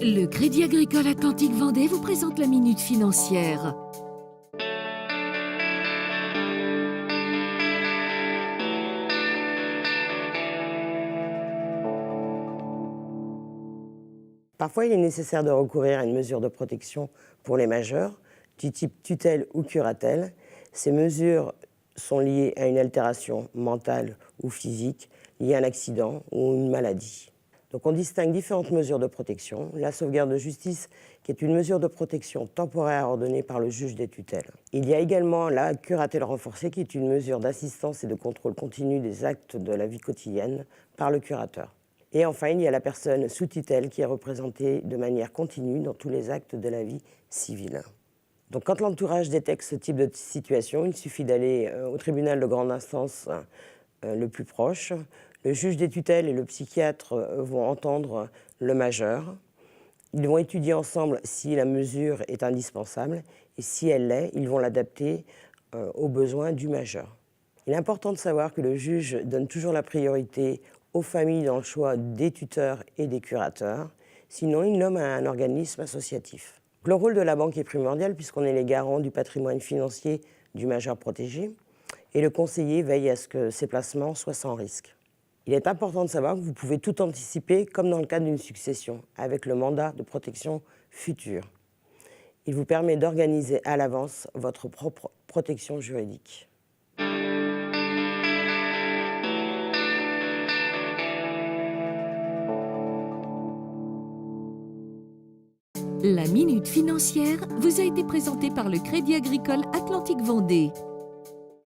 Le Crédit Agricole Atlantique Vendée vous présente la Minute Financière. Parfois, il est nécessaire de recourir à une mesure de protection pour les majeurs, du type tutelle ou curatelle. Ces mesures sont liées à une altération mentale ou physique, liée à un accident ou une maladie. Donc on distingue différentes mesures de protection. La sauvegarde de justice, qui est une mesure de protection temporaire ordonnée par le juge des tutelles. Il y a également la curatelle renforcée, qui est une mesure d'assistance et de contrôle continu des actes de la vie quotidienne par le curateur. Et enfin, il y a la personne sous tutelle qui est représentée de manière continue dans tous les actes de la vie civile. Donc, quand l'entourage détecte ce type de situation, il suffit d'aller au tribunal de grande instance le plus proche. Le juge des tutelles et le psychiatre vont entendre le majeur. Ils vont étudier ensemble si la mesure est indispensable et si elle l'est, ils vont l'adapter aux besoins du majeur. Il est important de savoir que le juge donne toujours la priorité aux familles dans le choix des tuteurs et des curateurs, sinon il nomme un organisme associatif. Le rôle de la banque est primordial puisqu'on est les garants du patrimoine financier du majeur protégé et le conseiller veille à ce que ses placements soient sans risque. Il est important de savoir que vous pouvez tout anticiper comme dans le cadre d'une succession avec le mandat de protection future. Il vous permet d'organiser à l'avance votre propre protection juridique. La Minute Financière vous a été présentée par le Crédit Agricole Atlantique Vendée.